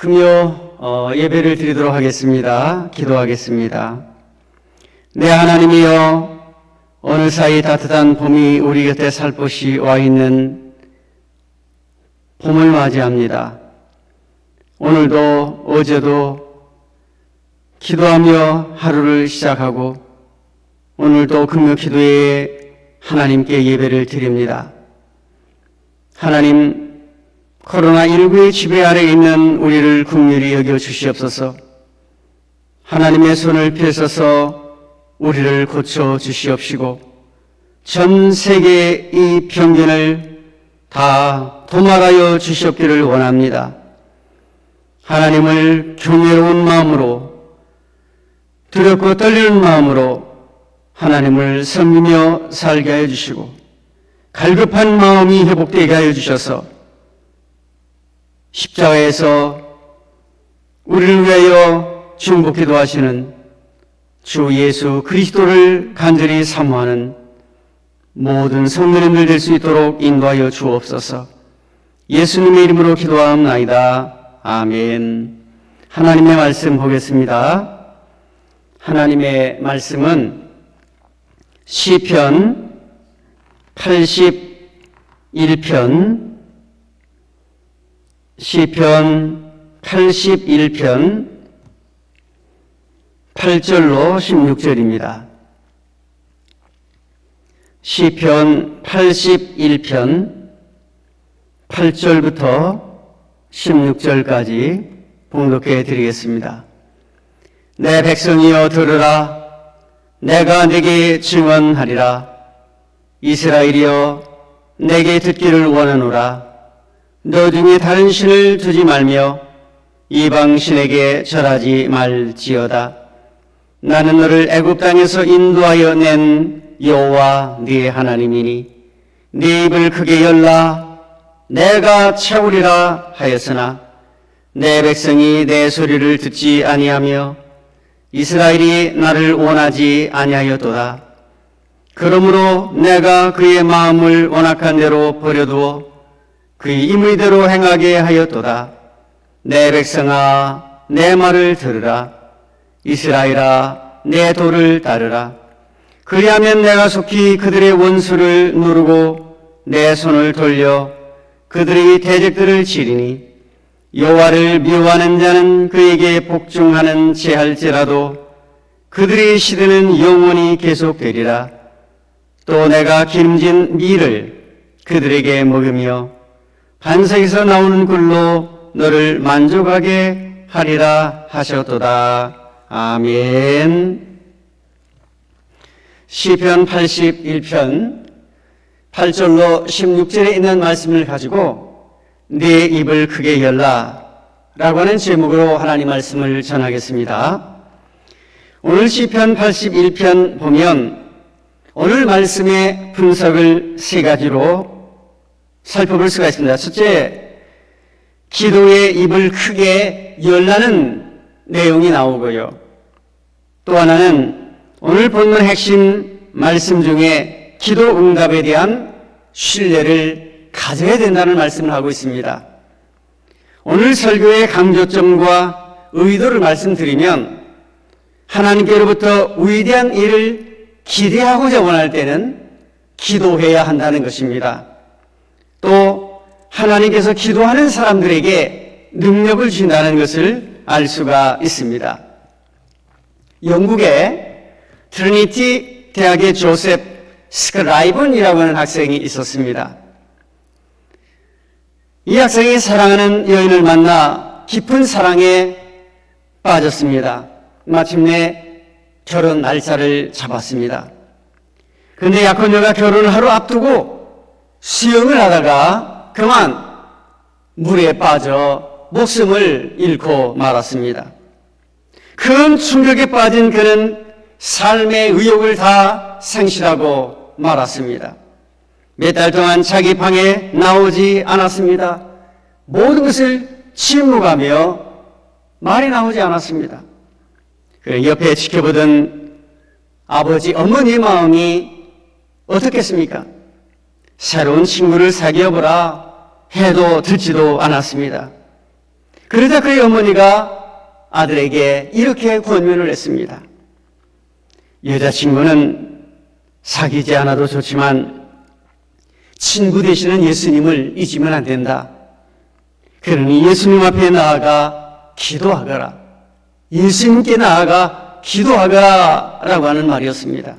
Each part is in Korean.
금요 예배를 드리도록 하겠습니다. 기도하겠습니다. 내 하나님이여, 어느 사이 따뜻한 봄이 우리 곁에 살포시 와 있는 봄을 맞이합니다. 오늘도 어제도 기도하며 하루를 시작하고 오늘도 금요 기도에 하나님께 예배를 드립니다. 하나님, 코로나19의 지배 아래 있는 우리를 긍휼히 여겨 주시옵소서. 하나님의 손을 펴셔서 우리를 고쳐 주시옵시고 전 세계의 이 병균을 다 도말하여 주시옵기를 원합니다. 하나님을 경외로운 마음으로, 두렵고 떨리는 마음으로 하나님을 섬기며 살게 하여 주시고 갈급한 마음이 회복되게 하여 주셔서 십자가에서 우리를 위하여 중보기도 하시는 주 예수 그리스도를 간절히 사모하는 모든 성도님들 될 수 있도록 인도하여 주옵소서. 예수님의 이름으로 기도하옵나이다. 아멘. 하나님의 말씀 보겠습니다. 하나님의 말씀은 시편 81편 시편 81편 8절로 16절입니다. 시편 81편 8절부터 16절까지 봉독해 드리겠습니다. 내 백성이여 들으라. 내가 네게 증언하리라. 이스라엘이여 내게 듣기를 원하노라. 너 중에 다른 신을 두지 말며 이방 신에게 절하지 말지어다. 나는 너를 애굽 땅에서 인도하여 낸 여호와 네 하나님이니 네 입을 크게 열라. 내가 채우리라 하였으나 내 백성이 내 소리를 듣지 아니하며 이스라엘이 나를 원하지 아니하였도다. 그러므로 내가 그의 마음을 완악한 대로 버려두어 그의 임의대로 행하게 하였도다. 내 백성아, 내 말을 들으라. 이스라엘아, 내 도를 따르라. 그리하면 내가 속히 그들의 원수를 누르고 내 손을 돌려 그들의 대적들을 치리니 여호와를 미워하는 자는 그에게 복종하는 제할지라도 그들의 시대는 영원히 계속되리라. 또 내가 기름진 밀을 그들에게 먹으며 반석에서 나오는 굴로 너를 만족하게 하리라 하셨도다. 아멘. 시편 81편 8절로 16절에 있는 말씀을 가지고 네 입을 크게 열라 라고 하는 제목으로 하나님 말씀을 전하겠습니다. 오늘 시편 81편 보면 오늘 말씀의 분석을 세 가지로 살펴볼 수가 있습니다. 첫째, 기도의 입을 크게 열라는 내용이 나오고요. 또 하나는 오늘 본문 핵심 말씀 중에 기도 응답에 대한 신뢰를 가져야 된다는 말씀을 하고 있습니다. 오늘 설교의 강조점과 의도를 말씀드리면 하나님께로부터 위대한 일을 기대하고자 원할 때는 기도해야 한다는 것입니다. 또 하나님께서 기도하는 사람들에게 능력을 주신다는 것을 알 수가 있습니다. 영국의 트리니티 대학의 조셉 스크라이븐이라고 하는 학생이 있었습니다. 이 학생이 사랑하는 여인을 만나 깊은 사랑에 빠졌습니다. 마침내 결혼 날짜를 잡았습니다. 그런데 약혼녀가 결혼을 하루 앞두고 수영을 하다가 그만 물에 빠져 목숨을 잃고 말았습니다. 큰 충격에 빠진 그는 삶의 의욕을 다 상실하고 말았습니다. 몇 달 동안 자기 방에 나오지 않았습니다. 모든 것을 침묵하며 말이 나오지 않았습니다. 그 옆에 지켜보던 아버지, 어머니의 마음이 어떻겠습니까? 새로운 친구를 사귀어보라 해도 듣지도 않았습니다. 그러자 그의 어머니가 아들에게 이렇게 권면을 했습니다. 여자친구는 사귀지 않아도 좋지만 친구 되시는 예수님을 잊으면 안 된다. 그러니 예수님 앞에 나아가 기도하거라. 예수님께 나아가 기도하거라 라고 하는 말이었습니다.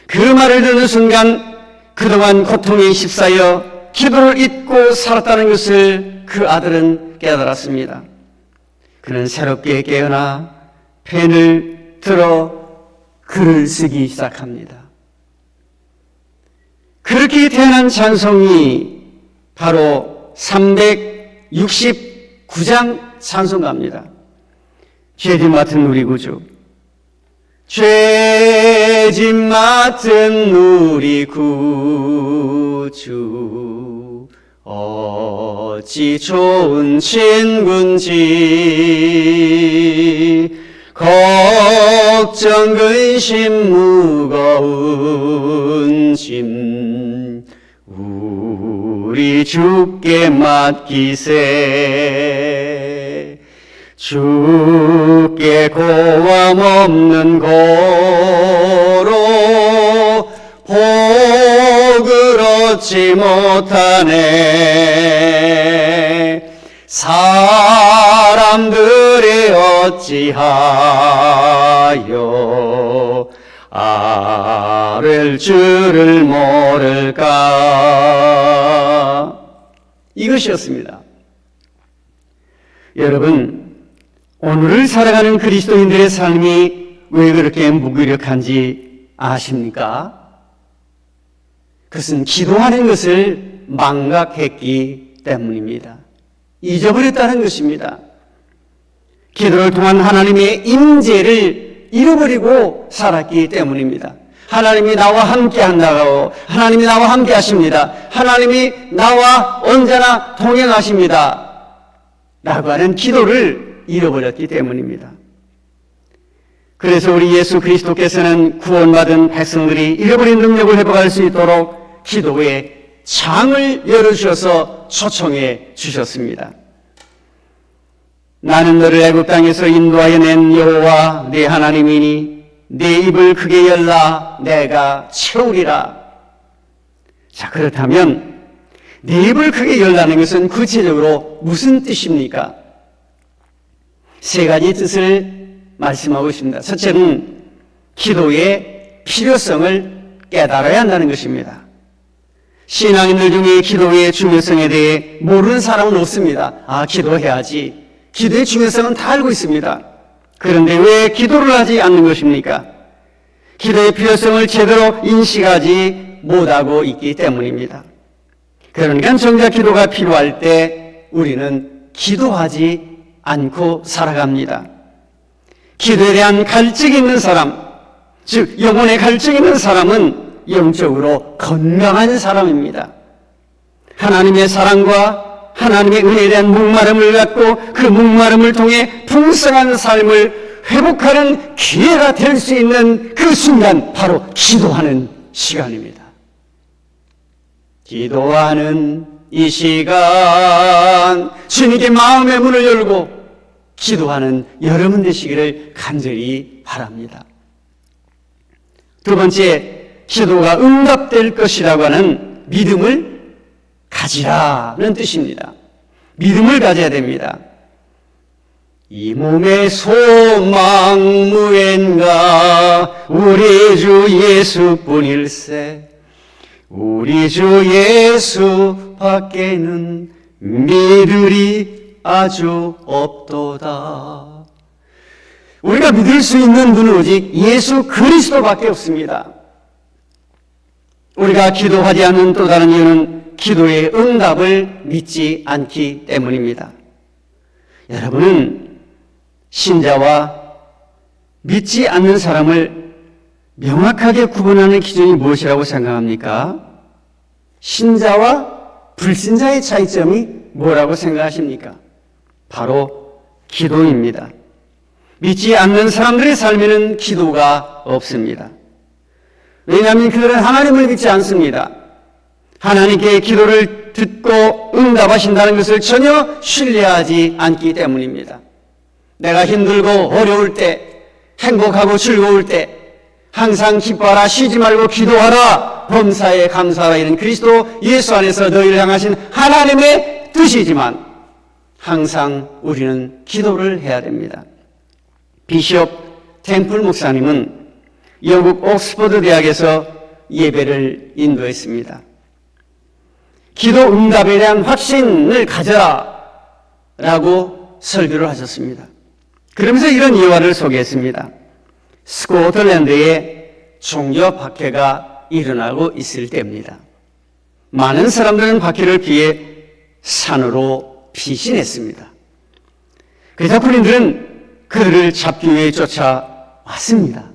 그 말을 듣는 순간 그동안 고통에 휩싸여 기도를 잊고 살았다는 것을 그 아들은 깨달았습니다. 그는 새롭게 깨어나 펜을 들어 글을 쓰기 시작합니다. 그렇게 태어난 찬송이 바로 369장 찬송가입니다. 죄짐 맡은 우리 구주, 죄짐 맡은 우리 구주, 어찌 좋은 친구인지, 걱정 근심 무거운 짐 우리 주께 맡기세. 주께 고함 없는 고로 복을 얻지 못하네. 사람들이 어찌하여 아랠 줄을 모를까. 이것이었습니다. 여러분, 오늘을 살아가는 그리스도인들의 삶이 왜 그렇게 무기력한지 아십니까? 그것은 기도하는 것을 망각했기 때문입니다. 잊어버렸다는 것입니다. 기도를 통한 하나님의 임재를 잃어버리고 살았기 때문입니다. 하나님이 나와 함께 한다고, 하나님이 나와 함께 하십니다. 하나님이 나와 언제나 동행하십니다. 라고 하는 기도를 잃어버렸기 때문입니다. 그래서 우리 예수 그리스도께서는 구원받은 백성들이 잃어버린 능력을 회복할 수 있도록 기도의 창을 열어주셔서 초청해 주셨습니다. 나는 너를 애굽 땅에서 인도하여 낸 여호와 네 하나님이니 네 입을 크게 열라 내가 채우리라. 자, 그렇다면 네 입을 크게 열라는 것은 구체적으로 무슨 뜻입니까? 세 가지 뜻을 말씀하고 있습니다. 첫째는 기도의 필요성을 깨달아야 한다는 것입니다. 신앙인들 중에 기도의 중요성에 대해 모르는 사람은 없습니다. 기도해야지. 기도의 중요성은 다 알고 있습니다. 그런데 왜 기도를 하지 않는 것입니까? 기도의 필요성을 제대로 인식하지 못하고 있기 때문입니다. 그러니까 정작 기도가 필요할 때 우리는 기도하지 않고 살아갑니다. 기도에 대한 갈증이 있는 사람, 즉 영혼의 갈증이 있는 사람은 영적으로 건강한 사람입니다. 하나님의 사랑과 하나님의 은혜에 대한 목마름을 갖고 그 목마름을 통해 풍성한 삶을 회복하는 기회가 될 수 있는 그 순간, 바로 기도하는 시간입니다. 기도하는 이 시간, 주님께 마음의 문을 열고 기도하는 여러분 되시기를 간절히 바랍니다. 두 번째, 기도가 응답될 것이라고 하는 믿음을 가지라는 뜻입니다. 믿음을 가져야 됩니다. 이 몸의 소망 무엔가 우리 주 예수뿐일세. 우리 주 예수 밖에는 믿으리 아주 없도다. 우리가 믿을 수 있는 분은 오직 예수 그리스도밖에 없습니다. 우리가 기도하지 않는 또 다른 이유는 기도의 응답을 믿지 않기 때문입니다. 여러분은 신자와 믿지 않는 사람을 명확하게 구분하는 기준이 무엇이라고 생각합니까? 신자와 불신자의 차이점이 뭐라고 생각하십니까? 바로 기도입니다. 믿지 않는 사람들의 삶에는 기도가 없습니다. 왜냐하면 그들은 하나님을 믿지 않습니다. 하나님께 기도를 듣고 응답하신다는 것을 전혀 신뢰하지 않기 때문입니다. 내가 힘들고 어려울 때, 행복하고 즐거울 때 항상 기뻐하라, 쉬지 말고 기도하라, 범사에 감사하라, 이런 그리스도 예수 안에서 너희를 향하신 하나님의 뜻이지만 항상 우리는 기도를 해야 됩니다. 비숍 템플 목사님은 영국 옥스퍼드 대학에서 예배를 인도했습니다. 기도 응답에 대한 확신을 가져라 라고 설교를 하셨습니다. 그러면서 이런 예화를 소개했습니다. 스코틀랜드에 종교 박해가 일어나고 있을 때입니다. 많은 사람들은 박해를 피해 산으로 피신했습니다. 그래서 군인들은 그들을 잡기 위해 쫓아왔습니다.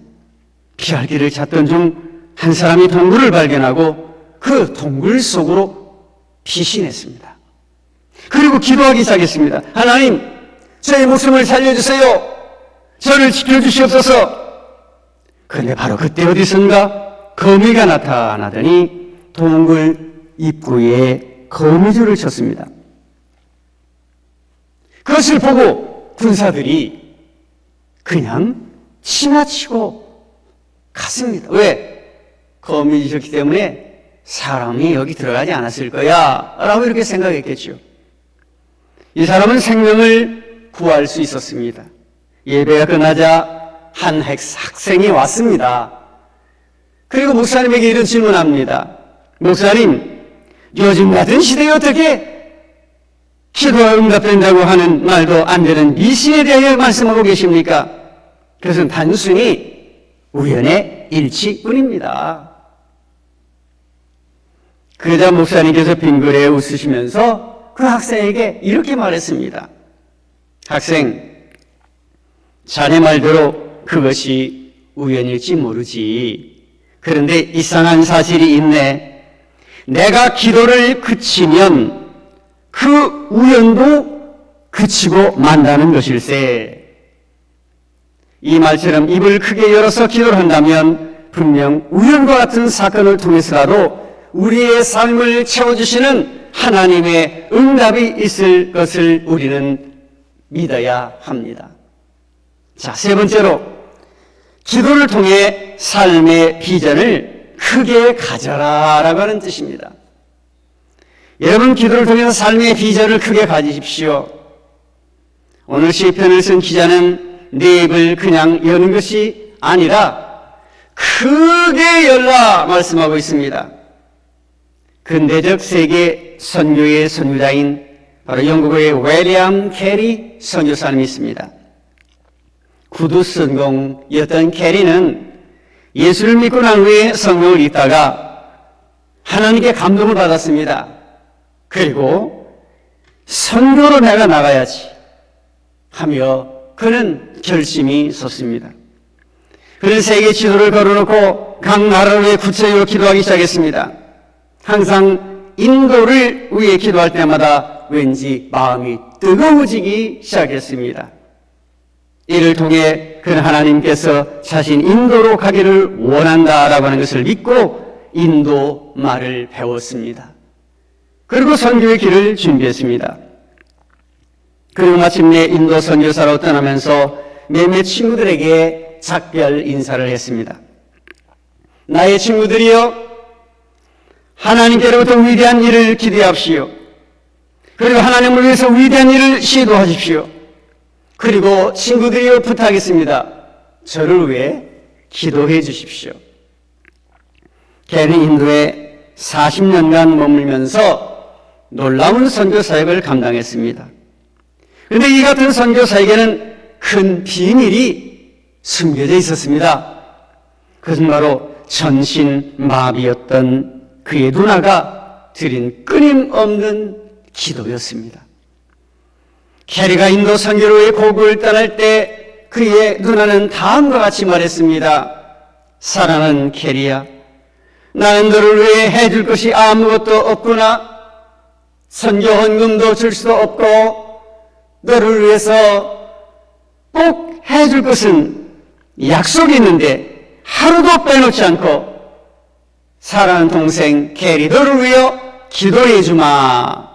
피할 길을 찾던 중 한 사람이 동굴을 발견하고 그 동굴 속으로 피신했습니다. 그리고 기도하기 시작했습니다. 하나님, 저의 목숨을 살려주세요. 저를 지켜주시옵소서. 그런데 바로 그때 어디선가 거미가 나타나더니 동굴 입구에 거미줄을 쳤습니다. 그것을 보고 군사들이 그냥 지나치고 갔습니다. 왜? 거미줄이었기 때문에 사람이 여기 들어가지 않았을 거야 라고 이렇게 생각했겠죠. 이 사람은 생명을 구할 수 있었습니다. 예배가 끝나자 한 학생이 왔습니다. 그리고 목사님에게 이런 질문합니다. 목사님, 요즘 같은 시대에 어떻게 기도가 응답된다고 하는 말도 안 되는 미신에 대하여 말씀하고 계십니까? 그것은 단순히 우연의 일치뿐입니다. 그러자 목사님께서 빙그레 웃으시면서 그 학생에게 이렇게 말했습니다. 학생, 자네 말대로 그것이 우연일지 모르지. 그런데 이상한 사실이 있네. 내가 기도를 그치면 그 우연도 그치고 만다는 것일세. 이 말처럼 입을 크게 열어서 기도를 한다면 분명 우연과 같은 사건을 통해서라도 우리의 삶을 채워주시는 하나님의 응답이 있을 것을 우리는 믿어야 합니다. 자, 세 번째로 기도를 통해 삶의 비전을 크게 가져라 라고 하는 뜻입니다. 여러분, 기도를 통해서 삶의 비전을 크게 가지십시오. 오늘 시편을 쓴 기자는 내 입을 그냥 여는 것이 아니라 크게 열라 말씀하고 있습니다. 근대적 세계 선교의 선구자인 바로 영국의 윌리엄 캐리 선교사님이 있습니다. 구두 선공이었던 캐리는 예수를 믿고 난 후에 성경을 읽다가 하나님께 감동을 받았습니다. 그리고 선교로 내가 나가야지 하며 그는 결심이 섰습니다. 그는 세계 지도를 걸어놓고 각 나라를 위해 구체적으로 기도하기 시작했습니다. 항상 인도를 위해 기도할 때마다 왠지 마음이 뜨거워지기 시작했습니다. 이를 통해 그는 하나님께서 자신 인도로 가기를 원한다라고 하는 것을 믿고 인도 말을 배웠습니다. 그리고 선교의 길을 준비했습니다. 그리고 마침내 인도 선교사로 떠나면서 몇몇 친구들에게 작별 인사를 했습니다. 나의 친구들이여, 하나님께로부터 위대한 일을 기대합시오. 그리고 하나님을 위해서 위대한 일을 시도하십시오. 그리고 친구들이여 부탁하겠습니다. 저를 위해 기도해 주십시오. 걔는 인도에 40년간 머물면서 놀라운 선교 사역을 감당했습니다. 그런데 이 같은 선교 사역에는 큰 비밀이 숨겨져 있었습니다. 그것은 바로 전신마비였던 그의 누나가 드린 끊임없는 기도였습니다. 캐리가 인도 선교를 위해 고국을 떠날 때 그의 누나는 다음과 같이 말했습니다. 사랑하는 캐리야, 나는 너를 위해 해줄 것이 아무것도 없구나. 선교 헌금도 줄 수도 없고 너를 위해서 꼭 해줄 것은 약속이 있는데 하루도 빼놓지 않고 사랑하는 동생 캐리, 너를 위해 기도해 주마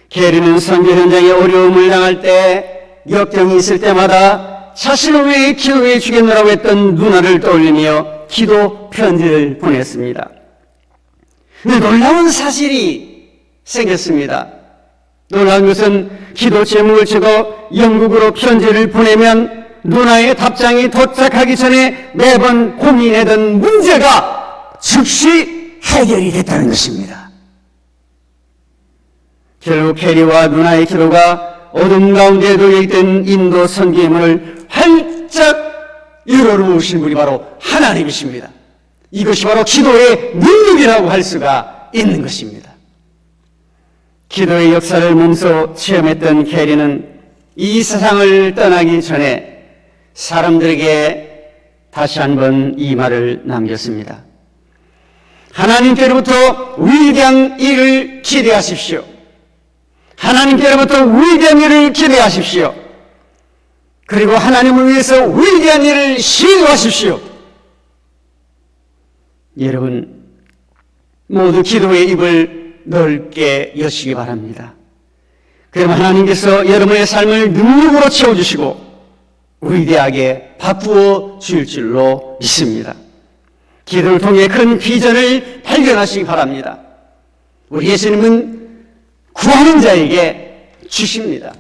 게리는 선교 현장에 어려움을 당할 때, 역경이 있을 때마다 자신을 위해 기도해 주겠노라고 했던 누나를 떠올리며 기도 편지를 보냈습니다. 놀라운 사실이 생겼습니다. 놀라운 것은 기도 제목을 적어 영국으로 편지를 보내면 누나의 답장이 도착하기 전에 매번 고민하던 문제가 즉시 해결이 됐다는 것입니다. 결국 캐리와 누나의 기도가 어둠 가운데 놓여있던 인도 선교의 문을 활짝 열어놓으신 분이 바로 하나님이십니다. 이것이 바로 기도의 능력이라고 할 수가 있는 것입니다. 기도의 역사를 몸소 체험했던 캐리는 이 세상을 떠나기 전에 사람들에게 다시 한번 이 말을 남겼습니다. 하나님께로부터 위대한 일을 기대하십시오. 하나님께로부터 위대한 일을 기대하십시오. 그리고 하나님을 위해서 위대한 일을 시도하십시오. 여러분, 모두 기도의 입을 넓게 여시기 바랍니다. 그럼 하나님께서 여러분의 삶을 능력으로 채워주시고 위대하게 바꾸어 줄 줄로 믿습니다. 기도를 통해 큰 비전을 발견하시기 바랍니다. 우리 예수님은 구하는 자에게 주십니다.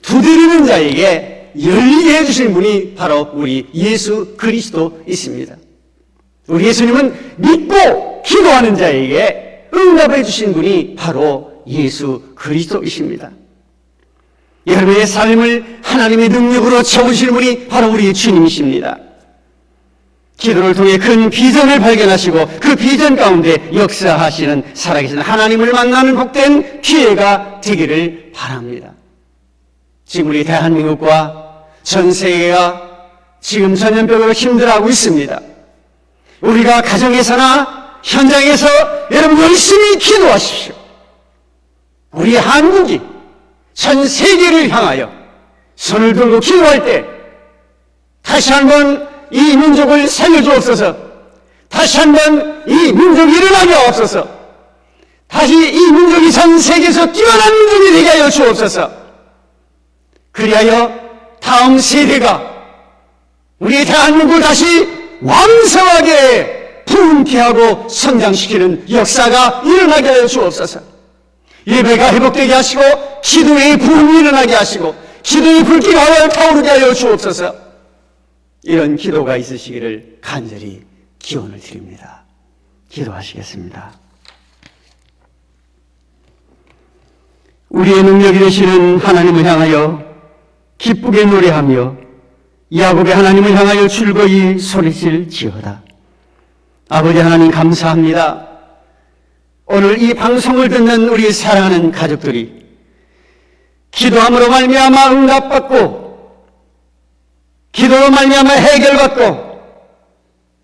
두드리는 자에게 열리게 해주시는 분이 바로 우리 예수 그리스도이십니다. 우리 예수님은 믿고 기도하는 자에게 응답해 주신 분이 바로 예수 그리스도이십니다. 여러분의 삶을 하나님의 능력으로 채우시는 분이 바로 우리 주님이십니다. 기도를 통해 큰 비전을 발견하시고 그 비전 가운데 역사하시는 살아계신 하나님을 만나는 복된 기회가 되기를 바랍니다. 지금 우리 대한민국과 전 세계가 지금 전염병으로 힘들어하고 있습니다. 우리가 가정에서나 현장에서 여러분 열심히 기도하십시오. 우리 한국이 전 세계를 향하여 손을 들고 기도할 때 다시 한번 이 민족을 살려주옵소서. 다시 한번 이 민족이 일어나게 하옵소서. 다시 이 민족이 전 세계에서 뛰어난 민족이 되게 하여 주옵소서. 그리하여 다음 세대가 우리 대한민국을 다시 왕성하게 부흥케하고 성장시키는 역사가 일어나게 하여 주옵소서. 예배가 회복되게 하시고 기도의 부흥이 일어나게 하시고 기도의 불길이 활활 타오르게 하여 주옵소서. 이런 기도가 있으시기를 간절히 기원을 드립니다. 기도하시겠습니다. 우리의 능력이 되시는 하나님을 향하여 기쁘게 노래하며 야곱의 하나님을 향하여 즐거이 소리칠지어다. 아버지 하나님 감사합니다. 오늘 이 방송을 듣는 우리 사랑하는 가족들이 기도함으로 말미암아 응답받고 기도로 말미암아 해결받고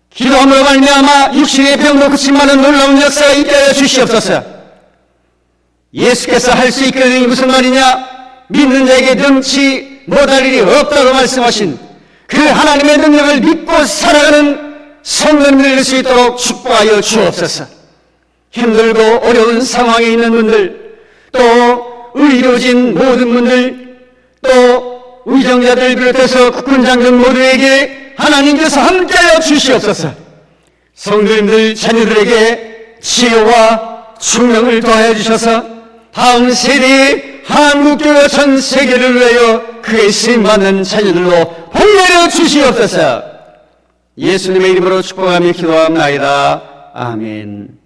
기도함으로 말미암아 육신의 병도 그치만은 놀라운 역사가 있게 하여 주시옵소서. 예수께서 할 수 있게 되는 무슨 말이냐? 믿는 자에게 능치 못할 일이 없다고 말씀하신 그 하나님의 능력을 믿고 살아가는 성도님들 될 수 있도록 축복하여 주옵소서. 힘들고 어려운 상황에 있는 분들, 또 의료진 모든 분들, 또 의정자들 비롯해서 국군장군 모두에게 하나님께서 함께하여 주시옵소서. 성도님들 자녀들에게 지혜와 충명을 더하여 주셔서 다음 세대의 한국교회 전 세계를 위하여 그의 쓰임받는 자녀들로 복내려 주시옵소서. 예수님의 이름으로 축복하며 기도합나이다. 아멘.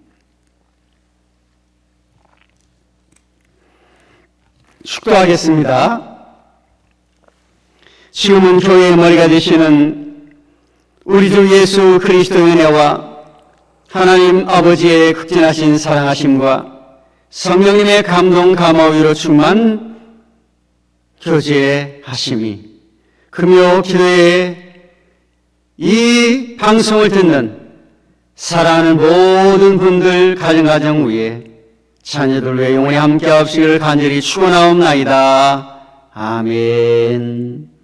축도하겠습니다. 지금은 교회의 머리가 되시는 우리 주 예수 그리스도의 은혜와 하나님 아버지의 극진하신 사랑하심과 성령님의 감동 감화위로 충만 교제하심이 금요 기도에 이 방송을 듣는 사랑하는 모든 분들 가정 위에 자녀들 위에 영원히 함께 하시기를 간절히 축원하옵나이다. 아멘.